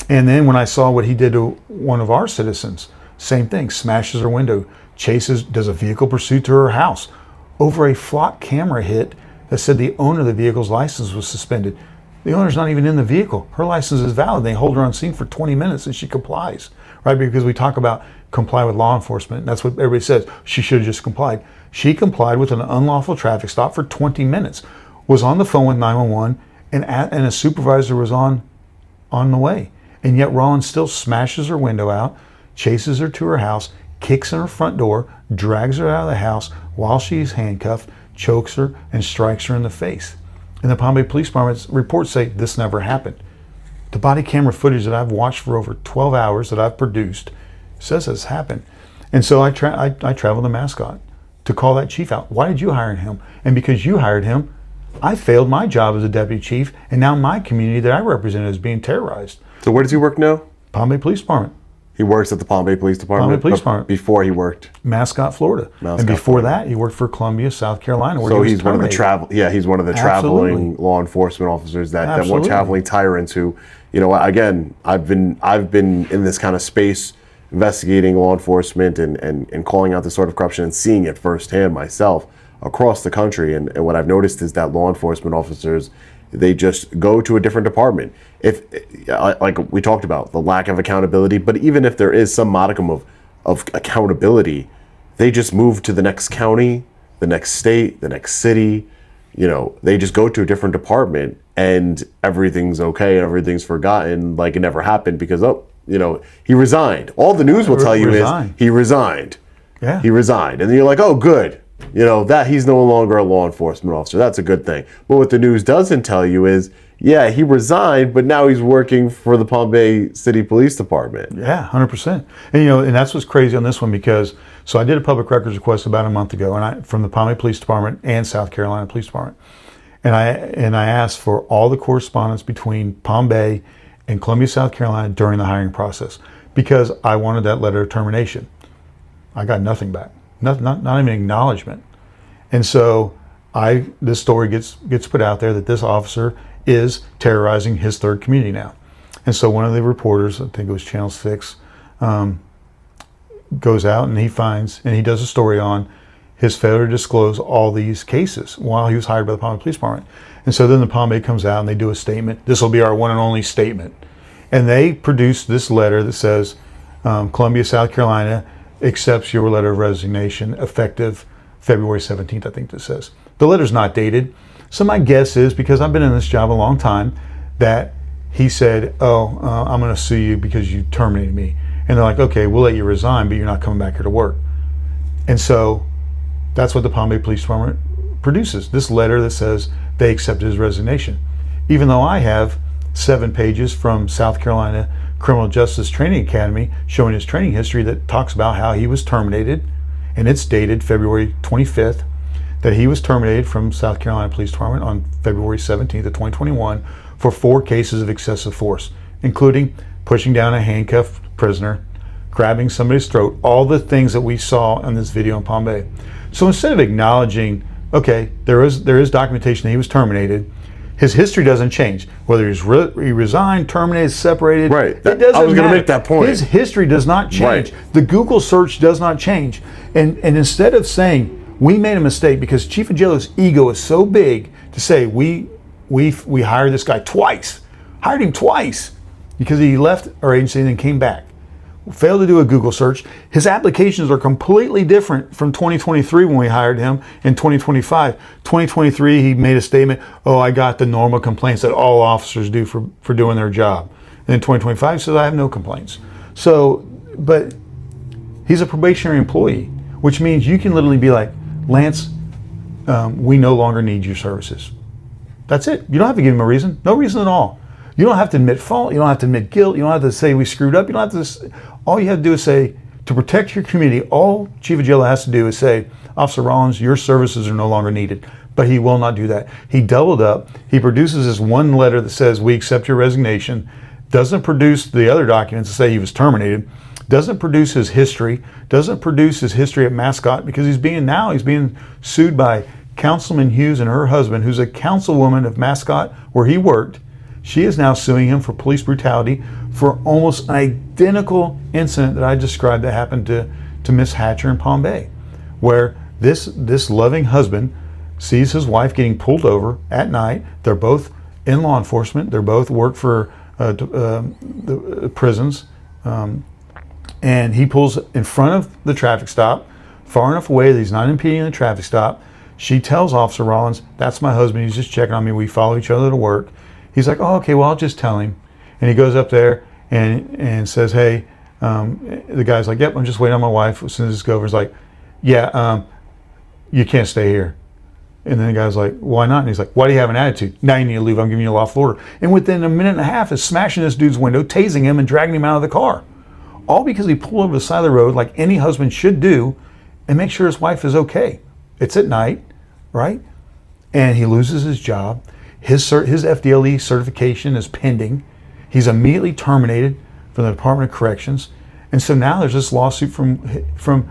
And then when I saw what he did to one of our citizens, same thing, smashes her window, does a vehicle pursuit to her house over a flock camera hit that said the owner of the vehicle's license was suspended. The owner's not even in the vehicle. Her license is valid. They hold her on scene for 20 minutes and she complies, right? Because we talk about comply with law enforcement. That's what everybody says. She should have just complied. She complied with an unlawful traffic stop for 20 minutes, was on the phone with 911, and a supervisor was on the way. And yet Rollins still smashes her window out, chases her to her house, kicks in her front door, drags her out of the house while she's handcuffed, chokes her, and strikes her in the face. And the Palm Bay Police Department's reports say this never happened. The body camera footage that I've watched for over 12 hours that I've produced says this happened. And so I traveled to Mascot to call that chief out. Why did you hire him? And because you hired him, I failed my job as a deputy chief, and now my community that I represent is being terrorized. So where does he work now? Palm Bay Police Department. He works at the Palm Bay Police Department? Palm Bay Police Department. Before he worked? Mascot, Florida. And before that, he worked for Columbia, South Carolina, where so he was he's one of the he's one of the traveling law enforcement officers that were traveling tyrants who, again, I've been in this kind of space investigating law enforcement and calling out this sort of corruption and seeing it firsthand myself across the country. And what I've noticed is that law enforcement officers They just go to a different department. If, like we talked about, the lack of accountability, but even if there is some modicum of accountability, they just move to the next county, the next state, the next city. You know, they just go to a different department and everything's okay and everything's forgotten like it never happened because, oh, you know, he resigned. All the news will tell you is he resigned. Yeah. He resigned. And then you're like, oh, good. You know, that he's no longer a law enforcement officer. That's a good thing. But what the news doesn't tell you is, yeah, he resigned, but now he's working for the Palm Bay City Police Department. Yeah, 100%. And you know, and that's what's crazy on this one because, so I did a public records request about a month ago, and from the Palm Bay Police Department and South Carolina Police Department, and I asked for all the correspondence between Palm Bay and Columbia, South Carolina during the hiring process because I wanted that letter of termination. I got nothing back, not even acknowledgement, and so this story gets put out there that this officer is terrorizing his third community now. And so one of the reporters, I think it was Channel 6, goes out and he does a story on his failure to disclose all these cases while he was hired by the Palm Bay Police Department. And so then the Palm Bay comes out and they do a statement. This will be our one and only statement. And they produce this letter that says, Columbia, South Carolina accepts your letter of resignation effective February 17th, I think this says. The letter's not dated. So my guess is, because I've been in this job a long time, that he said, I'm going to sue you because you terminated me. And they're like, okay, we'll let you resign, but you're not coming back here to work. And so that's what the Palm Bay Police Department produces, this letter that says they accepted his resignation. Even though I have 7 pages from South Carolina Criminal Justice Training Academy showing his training history that talks about how he was terminated, and it's dated February 25th, that he was terminated from South Carolina Police Department on February 17th of 2021 for 4 cases of excessive force, including pushing down a handcuffed prisoner, grabbing somebody's throat, all the things that we saw in this video in Palm Bay. So instead of acknowledging, okay, there is documentation that he was terminated, his history doesn't change. Whether he resigned, terminated, separated, right. It doesn't matter. I was going to make that point. His history does not change. Right. The Google search does not change. And instead of saying, we made a mistake, because Chief of Jail's ego is so big to say we hired this guy twice, hired him twice because he left our agency and then came back. Failed to do a Google search. His applications are completely different from 2023 when we hired him. In 2025, 2023 he made a statement, I got the normal complaints that all officers do for doing their job. And in 2025 he says, I have no complaints. So, but he's a probationary employee, which means you can literally be like, Lance, we no longer need your services. That's it. You don't have to give him a reason. No reason at all. You don't have to admit fault. You don't have to admit guilt. You don't have to say we screwed up. You don't have to. All you have to do is say, to protect your community, all Chief of Jail has to do is say, Officer Rollins, your services are no longer needed. But he will not do that. He doubled up. He produces this one letter that says we accept your resignation. Doesn't produce the other documents that say he was terminated. Doesn't produce his history. Doesn't produce his history at Mascot, because he's being sued by Councilman Hughes and her husband, who's a councilwoman of Mascot where he worked. She is now suing him for police brutality for almost an identical incident that I described that happened to Miss Hatcher in Palm Bay, where this loving husband sees his wife getting pulled over at night. They're both in law enforcement. They're both work for the prisons. And he pulls in front of the traffic stop, far enough away that he's not impeding the traffic stop. She tells Officer Rollins, that's my husband, he's just checking on me, we follow each other to work. He's like, oh, okay, well, I'll just tell him. And he goes up there and says, hey, the guy's like, yep, I'm just waiting on my wife. As soon as this goes over, he's like, yeah, you can't stay here. And then the guy's like, why not? And he's like, why do you have an attitude? Now you need to leave, I'm giving you a lawful order. And within a minute and a half is smashing this dude's window, tasing him and dragging him out of the car. All because he pulled over the side of the road like any husband should do and make sure his wife is okay. It's at night, right? And he loses his job. His FDLE certification is pending. He's immediately terminated from the Department of Corrections. And so now there's this lawsuit from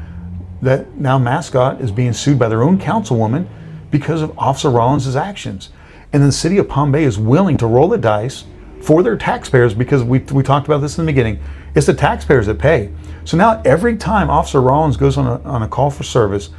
that now Mascot is being sued by their own councilwoman because of Officer Rollins' actions. And the city of Palm Bay is willing to roll the dice for their taxpayers, because we talked about this in the beginning. It's the taxpayers that pay. So now every time Officer Rollins goes on a call for service,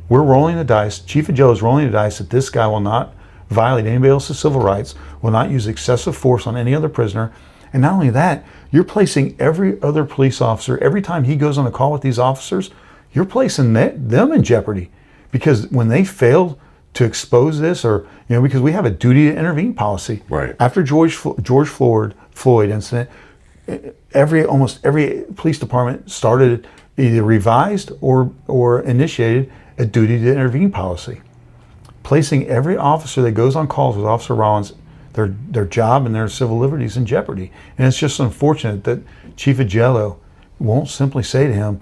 we're rolling the dice. Chief of Jail is rolling the dice that this guy will not violate anybody else's civil rights, will not use excessive force on any other prisoner. And not only that, you're placing every other police officer, every time he goes on a call with these officers, you're placing them in jeopardy. Because when they fail to expose this, or, because we have a duty to intervene policy. Right. After George Floyd incident, almost every police department started, either revised or initiated a duty to intervene policy, placing every officer that goes on calls with Officer Rollins, their job and their civil liberties in jeopardy. And it's just unfortunate that Chief Agello won't simply say to him,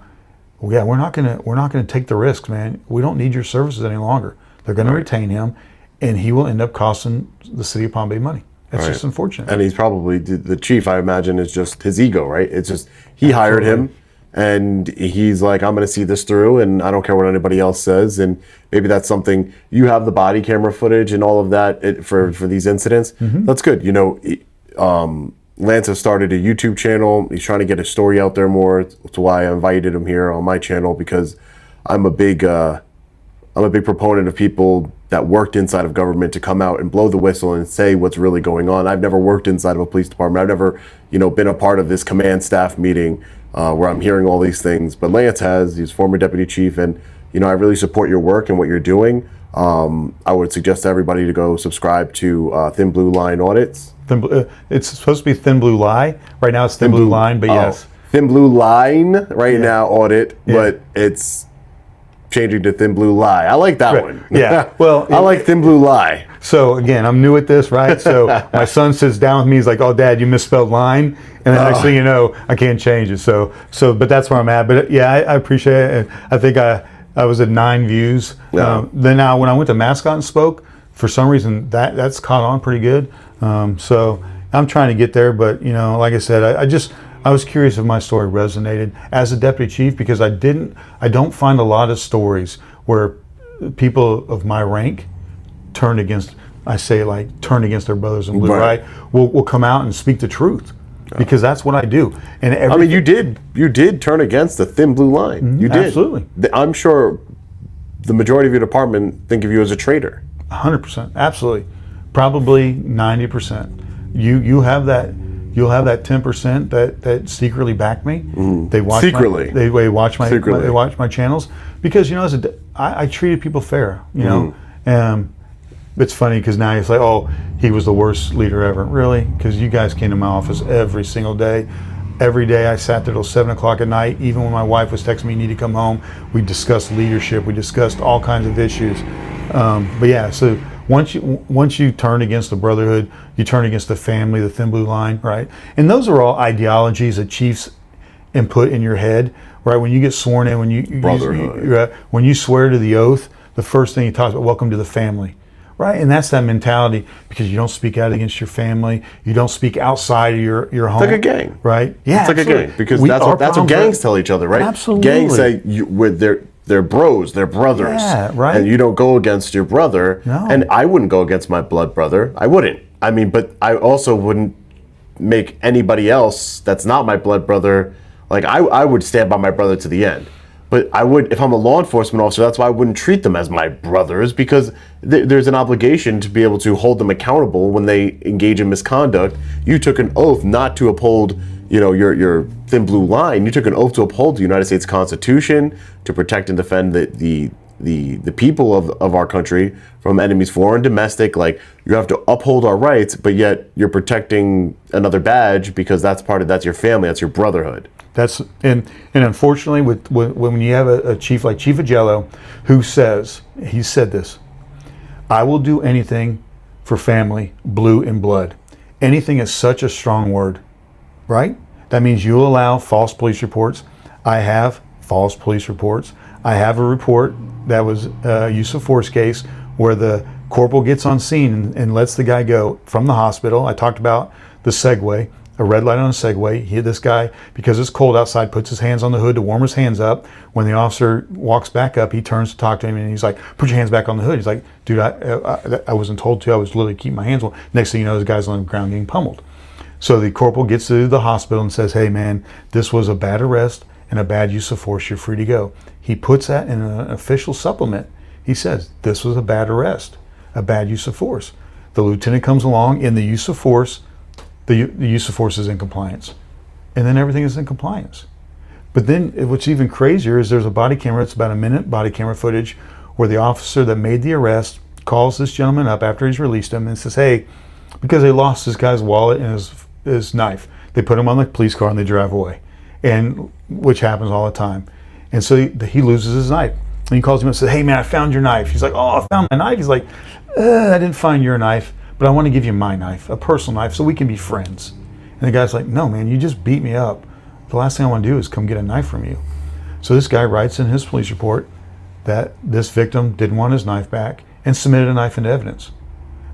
well, yeah, we're not gonna take the risks, man. We don't need your services any longer. They're going to retain him, and he will end up costing the city of Palm Bay money. That's just unfortunate. And he's probably, the chief, I imagine, is just his ego, right? It's just, he hired him, and he's like, I'm going to see this through, and I don't care what anybody else says. And maybe that's something, you have the body camera footage and all of that for these incidents. That's good. Lance has started a YouTube channel. He's trying to get his story out there more. That's why I invited him here on my channel, because I'm a big proponent of people that worked inside of government to come out and blow the whistle and say what's really going on. I've never worked inside of a police department. I've never, been a part of this command staff meeting where I'm hearing all these things. But Lance has. He's former deputy chief, and I really support your work and what you're doing. I would suggest to everybody to go subscribe to Thin Blue Line Audits. It's supposed to be Thin Blue Lie. Right now it's Thin Blue Line, but yes. Thin Blue Line now audit, but it's changing to Thin Blue Lie. I like that one. Yeah. Well, I like Thin Blue Lie. So again, I'm new at this, right? So my son sits down with me. He's like, "Oh, Dad, you misspelled line," and the next thing you know, I can't change it. So, but that's where I'm at. But yeah, I appreciate it. I think I was at 9 views. Then now, when I went to Mascot and spoke, for some reason that's caught on pretty good. So I'm trying to get there, but like I said, I was curious if my story resonated as a deputy chief, because I don't find a lot of stories where people of my rank turn against their brothers in blue, right? Will come out and speak the truth, because that's what I do. And you did turn against the Thin Blue Line. You did. Absolutely. I'm sure the majority of your department think of you as a traitor. 100%, absolutely, probably 90%. You have that. You'll have that 10% that secretly back me. They watch secretly. They watch my channels, because I treated people fair. It's funny because now it's like, oh, he was the worst leader ever. Really? Because you guys came to my office every single day. Every day I sat there till 7 o'clock at night. Even when my wife was texting me, "You need to come home." We discussed leadership. We discussed all kinds of issues. But yeah, so. Once you turn against the brotherhood, you turn against the family, the Thin Blue Line, right? And those are all ideologies that chiefs input in your head, right? When you get sworn in, when you swear to the oath, the first thing he talks about, welcome to the family, right? And that's that mentality, because you don't speak out against your family, you don't speak outside of your home. It's like a gang, right? Yeah, it's like a gang, because that's what gangs tell each other, right? Absolutely. Gangs say they're bros, they're brothers. Yeah, right. And you don't go against your brother. No. And I wouldn't go against my blood brother. I wouldn't. I mean, but I also wouldn't make anybody else that's not my blood brother, like I would stand by my brother to the end. But I would, if I'm a law enforcement officer, that's why I wouldn't treat them as my brothers, because there's an obligation to be able to hold them accountable when they engage in misconduct. You took an oath not to uphold your Thin Blue Line. You took an oath to uphold the United States Constitution, to protect and defend the people of our country from enemies, foreign and domestic. Like, you have to uphold our rights, but yet you're protecting another badge, because that's your family, that's your brotherhood. And unfortunately, when you have a chief like Chief Agello, who he said this, "I will do anything for family, blue and blood." Anything is such a strong word. Right? That means you'll allow false police reports. I have false police reports. I have a report that was a use of force case where the corporal gets on scene and lets the guy go from the hospital. I talked about the Segway, a red light on a Segway. This guy, because it's cold outside, puts his hands on the hood to warm his hands up. When the officer walks back up, he turns to talk to him, and he's like, "Put your hands back on the hood." He's like, "Dude, I wasn't told to. I was literally keeping my hands on." Next thing you know, this guy's on the ground getting pummeled. So the corporal gets to the hospital and says, "Hey man, this was a bad arrest and a bad use of force. You're free to go." He puts that in an official supplement. He says, "This was a bad arrest. a bad use of force. The lieutenant comes along in the use of force, the use of force is in compliance. And then everything is in compliance. But then what's even crazier is there's a body camera, it's about a minute body camera footage, where the officer that made the arrest calls this gentleman up after he's released him and says, hey, because they lost this guy's wallet and his knife, they put him on the police car and they drive away, and which happens all the time. And so he loses his knife. And he calls him and says, hey man, I found your knife. He's like, oh, I found my knife. He's like, I didn't find your knife, but I want to give you my knife, a personal knife, so we can be friends. And the guy's like, no man, you just beat me up. The last thing I want to do is come get a knife from you. So this guy writes in his police report that this victim didn't want his knife back and submitted a knife into evidence.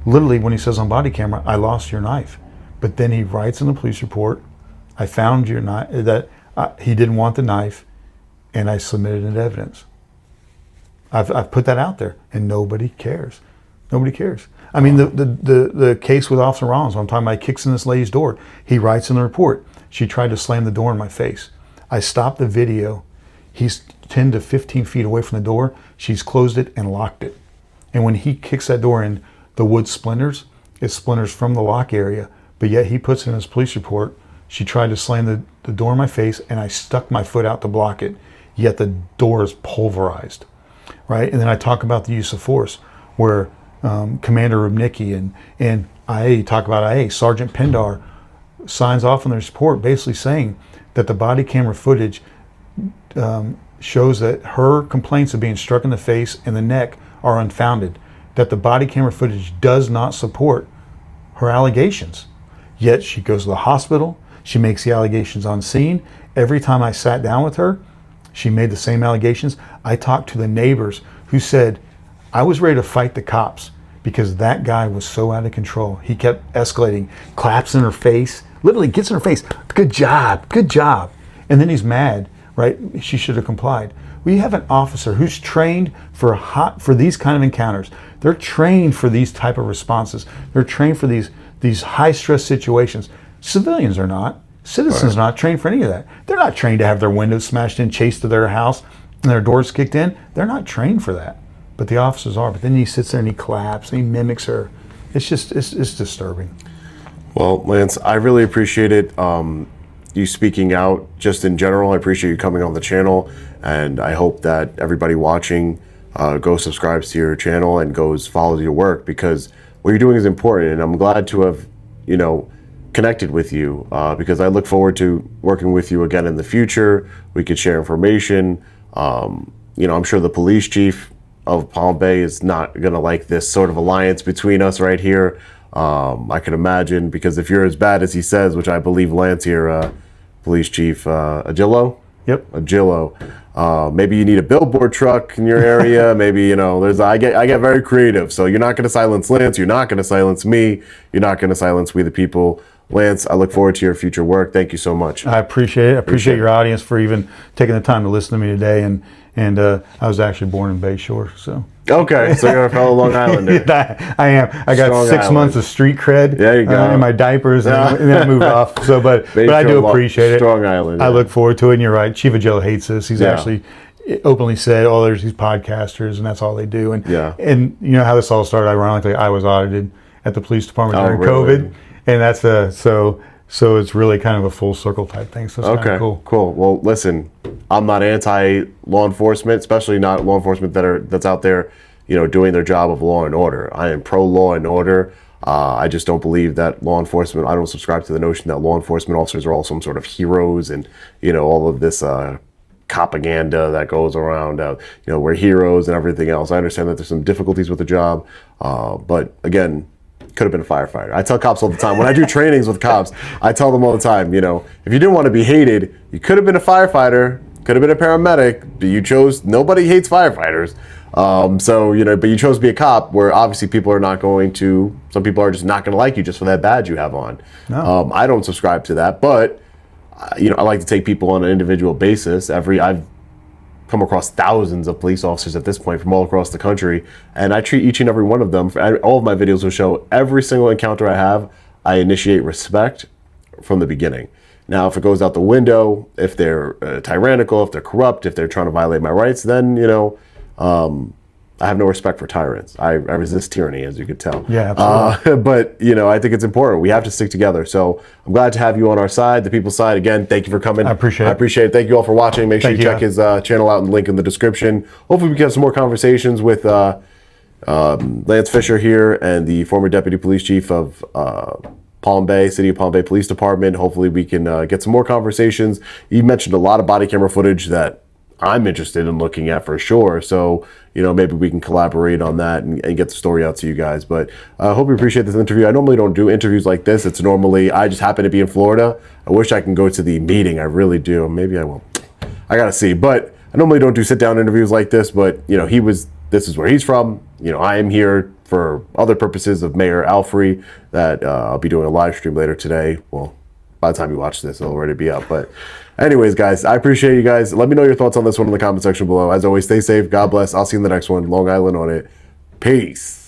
Literally, when he says on body camera, I lost your knife. But then he writes in the police report, I found your knife, that he didn't want the knife, and I submitted it into evidence. I've put that out there, and nobody cares. Nobody cares. I mean, the case with Officer Rollins, when I'm talking about, he kicks in this lady's door. He writes in the report, she tried to slam the door in my face. I stopped the video. He's 10 to 15 feet away from the door. She's closed it and locked it. And when he kicks that door in, the wood splinters. It splinters from the lock area, but yet he puts in his police report, she tried to slam the door in my face and I stuck my foot out to block it, yet the door is pulverized, right? And then I talk about the use of force, where Commander Rubnicki and IA, talk about IA, Sergeant Pendar signs off on the report basically saying that the body camera footage shows that her complaints of being struck in the face and the neck are unfounded, that the body camera footage does not support her allegations. Yet she goes to the hospital, she makes the allegations on scene. Every time I sat down with her, she made the same allegations. I talked to the neighbors who said, I was ready to fight the cops because that guy was so out of control. He kept escalating, claps in her face, literally gets in her face, good job, good job. And then he's mad, right? She should have complied. We have an officer who's trained for these kind of encounters. They're trained for these type of responses. They're trained for these high stress situations. Civilians are not. Citizens are not trained for any of that. They're not trained to have their windows smashed in, chased to their house, and their doors kicked in. They're not trained for that. But the officers are. But then he sits there and he claps and he mimics her. It's just, it's disturbing. Well, Lance, I really appreciate it. You speaking out just in general. I appreciate you coming on the channel, and I hope that everybody watching goes subscribes to your channel and goes follows your work, because what you're doing is important, and I'm glad to have connected with you because I look forward to working with you again in the future. We could share information. I'm sure the police chief of Palm Bay is not going to like this sort of alliance between us right here. I can imagine, because if you're as bad as he says, which I believe Lance here, police chief Agillo. Yep. Agillo. Maybe you need a billboard truck in your area. Maybe, I get very creative. So you're not going to silence Lance. You're not going to silence me. You're not going to silence we the people. Lance, I look forward to your future work. Thank you so much. I appreciate it. I appreciate your audience for even taking the time to listen to me today. And I was actually born in Bayshore, so. Okay, so you're a fellow Long Islander. I am. I got Strong 6 Island. months of street cred There you go. in my diapers, and then I moved off. So, but I do appreciate it. Strong Island. I look forward to it, and you're right. Chief Agillo hates this. He's actually openly said, there's these podcasters, and that's all they do. And you know how this all started, ironically, I was audited at the police department during COVID. And that's so it's really kind of a full circle type thing. So it's kind of cool. Cool. Well, listen, I'm not anti-law enforcement, especially not law enforcement that's out there, doing their job of law and order. I am pro-law and order. I just don't believe that law enforcement, I don't subscribe to the notion that law enforcement officers are all some sort of heroes and, all of this propaganda that goes around, we're heroes and everything else. I understand that there's some difficulties with the job, but again, could have been a firefighter. I tell cops all the time, when I do trainings with cops, I tell them all the time, if you didn't want to be hated, you could have been a firefighter, could have been a paramedic, but you chose, nobody hates firefighters. But you chose to be a cop, where obviously some people are just not going to like you just for that badge you have on. No. I don't subscribe to that, but I like to take people on an individual basis. I've come across thousands of police officers at this point from all across the country, and I treat each and every one of them. All of my videos will show every single encounter I have, I initiate respect from the beginning. Now, if it goes out the window, if they're tyrannical, if they're corrupt, if they're trying to violate my rights, then I have no respect for tyrants. I resist tyranny, as you could tell. Yeah, absolutely. But, you know, I think it's important. We have to stick together. So I'm glad to have you on our side, the people's side. Again, thank you for coming. I appreciate it. I appreciate it. Thank you all for watching. Make sure you check his channel out and link in the description. Hopefully we can have some more conversations with Lance Fisher here and the former Deputy Police Chief of Palm Bay, City of Palm Bay Police Department. Hopefully we can get some more conversations. You mentioned a lot of body camera footage that I'm interested in looking at for sure. So, you know, maybe we can collaborate on that and get the story out to you guys. But I hope you appreciate this interview. I normally don't do interviews like this. It's normally, I just happen to be in Florida. I wish I can go to the meeting. I really do. Maybe I will. I got to see. But I normally don't do sit down interviews like this. But, you know, this is where he's from. You know, I am here for other purposes of Mayor Alfrey that I'll be doing a live stream later today. Well, by the time you watch this, it'll already be up. But anyways, guys, I appreciate you guys. Let me know your thoughts on this one in the comment section below. As always, stay safe. God bless. I'll see you in the next one. Long Island Audit. Peace.